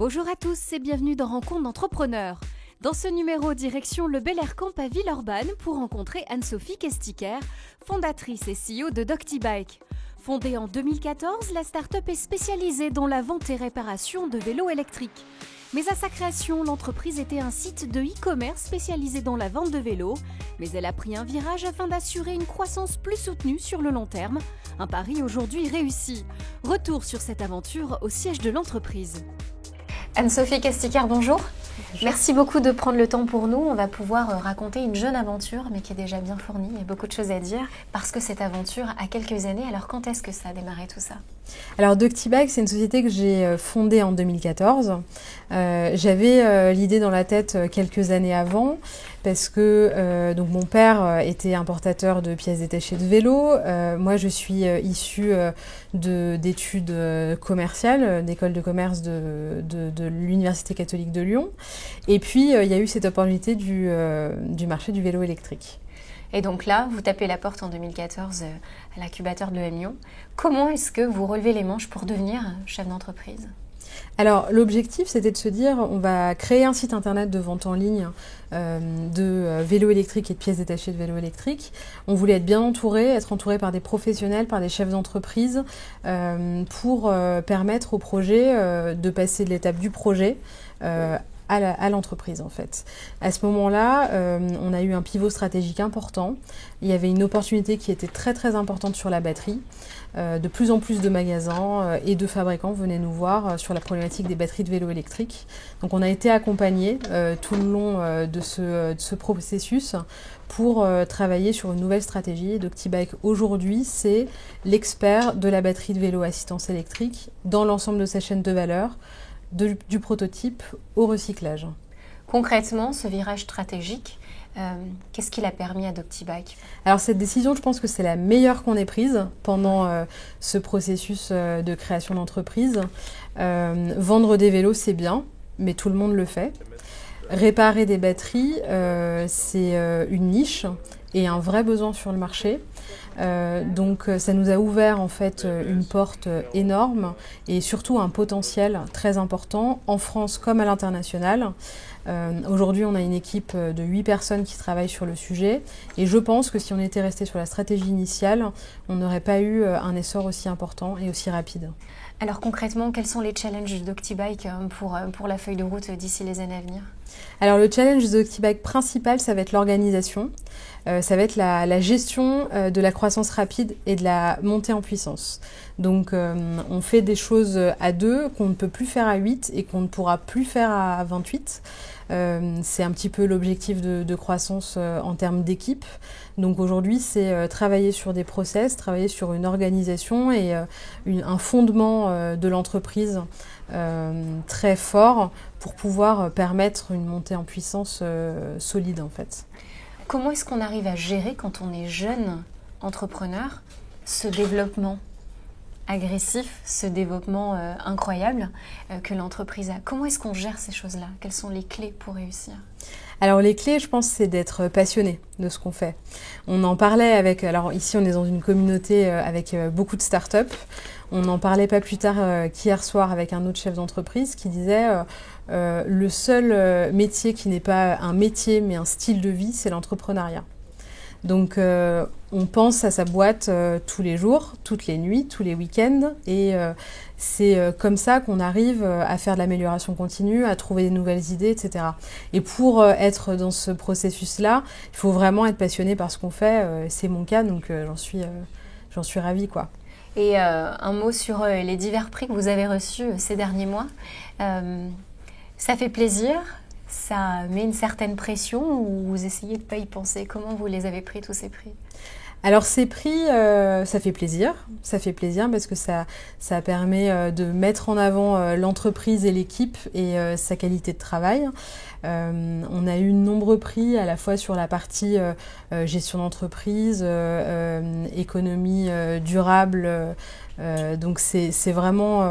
Bonjour à tous et bienvenue dans Rencontre d'entrepreneurs. Dans ce numéro, direction le Bel Air Camp à Villeurbanne pour rencontrer Anne-Sophie Kestiker, fondatrice et CEO de Doctibike. Fondée en 2014, la start-up est spécialisée dans la vente et réparation de vélos électriques. Mais à sa création, l'entreprise était un site de e-commerce spécialisé dans la vente de vélos, mais elle a pris un virage afin d'assurer une croissance plus soutenue sur le long terme. Un pari aujourd'hui réussi. Retour sur cette aventure au siège de l'entreprise. Anne-Sophie Kestiker, bonjour. Merci beaucoup de prendre le temps pour nous. On va pouvoir raconter une jeune aventure, mais qui est déjà bien fournie. Il y a beaucoup de choses à dire, parce que cette aventure a quelques années. Alors, quand est-ce que ça a démarré tout ça ? Alors, Doctibike, c'est une société que j'ai fondée en 2014. J'avais l'idée dans la tête quelques années avant, parce que donc mon père était importateur de pièces détachées de vélo. Moi, je suis issue d'études commerciales, d'école de commerce de l'Université catholique de Lyon. Et puis, il y a eu cette opportunité du marché du vélo électrique. Et donc là, vous tapez la porte en 2014 à l'incubateur de l'EM. Comment est-ce que vous relevez les manches pour devenir chef d'entreprise ? Alors, l'objectif, c'était de se dire, on va créer un site internet de vente en ligne de vélos électriques et de pièces détachées de vélos électriques. On voulait être bien entouré, être entouré par des professionnels, par des chefs d'entreprise, pour permettre au projet de passer de l'étape du projet à l'entreprise en fait. À ce moment-là, on a eu un pivot stratégique important. Il y avait une opportunité qui était très très importante sur la batterie. De plus en plus de magasins et de fabricants venaient nous voir sur la problématique des batteries de vélos électriques. Donc on a été accompagnés tout le long de ce processus pour travailler sur une nouvelle stratégie. Doctibike aujourd'hui, c'est l'expert de la batterie de vélo assistance électrique dans l'ensemble de sa chaîne de valeur, du prototype au recyclage. Concrètement, ce virage stratégique, qu'est-ce qu'il a permis à Doctibike ? Alors cette décision, je pense que c'est la meilleure qu'on ait prise pendant ce processus de création d'entreprise. Vendre des vélos, c'est bien, mais tout le monde le fait. Réparer des batteries, c'est une niche et un vrai besoin sur le marché. Donc ça nous a ouvert en fait une porte énorme et surtout un potentiel très important en France comme à l'international. Aujourd'hui on a une équipe de 8 personnes qui travaillent sur le sujet et je pense que si on était resté sur la stratégie initiale, on n'aurait pas eu un essor aussi important et aussi rapide. Alors concrètement, quels sont les challenges de Doctibike pour la feuille de route d'ici les années à venir ? Alors le challenge de Doctibike principal, ça va être l'organisation, ça va être la gestion de la croissance rapide et de la montée en puissance. Donc on fait des choses à 2 qu'on ne peut plus faire à 8 et qu'on ne pourra plus faire à 28. C'est un petit peu l'objectif de croissance en termes d'équipe. Donc aujourd'hui, c'est travailler sur des process, travailler sur une organisation et un fondement de l'entreprise très fort pour pouvoir permettre une montée en puissance solide en fait. Comment est-ce qu'on arrive à gérer quand on est jeune entrepreneur ce développement agressif, ce développement incroyable que l'entreprise a ? Comment est-ce qu'on gère ces choses-là ? Quelles sont les clés pour réussir ? Alors les clés, je pense, c'est d'être passionné de ce qu'on fait. On en parlait alors ici on est dans une communauté avec beaucoup de startups. On en parlait pas plus tard qu'hier soir avec un autre chef d'entreprise qui disait le seul métier qui n'est pas un métier mais un style de vie, c'est l'entrepreneuriat. Donc on pense à sa boîte tous les jours, toutes les nuits, tous les week-ends et c'est comme ça qu'on arrive à faire de l'amélioration continue, à trouver des nouvelles idées, etc. Et pour être dans ce processus-là, il faut vraiment être passionné par ce qu'on fait. C'est mon cas, donc j'en suis ravie, quoi. Et un mot sur les divers prix que vous avez reçus ces derniers mois. Ça fait plaisir ? Ça met une certaine pression ou vous essayez de ne pas y penser ? Comment vous les avez pris, tous ces prix ? Alors ces prix, ça fait plaisir parce que ça permet de mettre en avant l'entreprise et l'équipe et sa qualité de travail. On a eu de nombreux prix à la fois sur la partie gestion d'entreprise, économie durable, donc c'est vraiment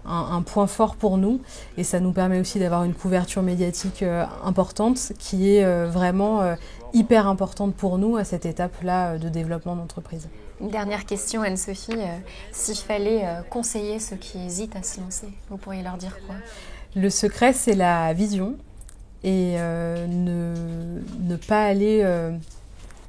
un point fort pour nous et ça nous permet aussi d'avoir une couverture médiatique importante qui est vraiment hyper importante pour nous à cette étape-là de développement d'entreprise. Une dernière question, Anne-Sophie. S'il fallait conseiller ceux qui hésitent à se lancer, vous pourriez leur dire quoi? Le secret, c'est la vision et ne pas aller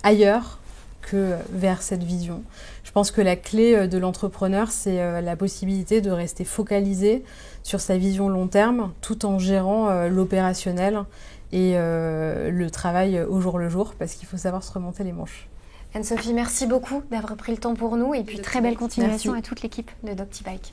ailleurs que vers cette vision. Je pense que la clé de l'entrepreneur, c'est la possibilité de rester focalisé sur sa vision long terme tout en gérant l'opérationnel et le travail au jour le jour parce qu'il faut savoir se remonter les manches. Anne-Sophie, merci beaucoup d'avoir pris le temps pour nous et puis très belle continuation Merci. à toute l'équipe de Doctibike.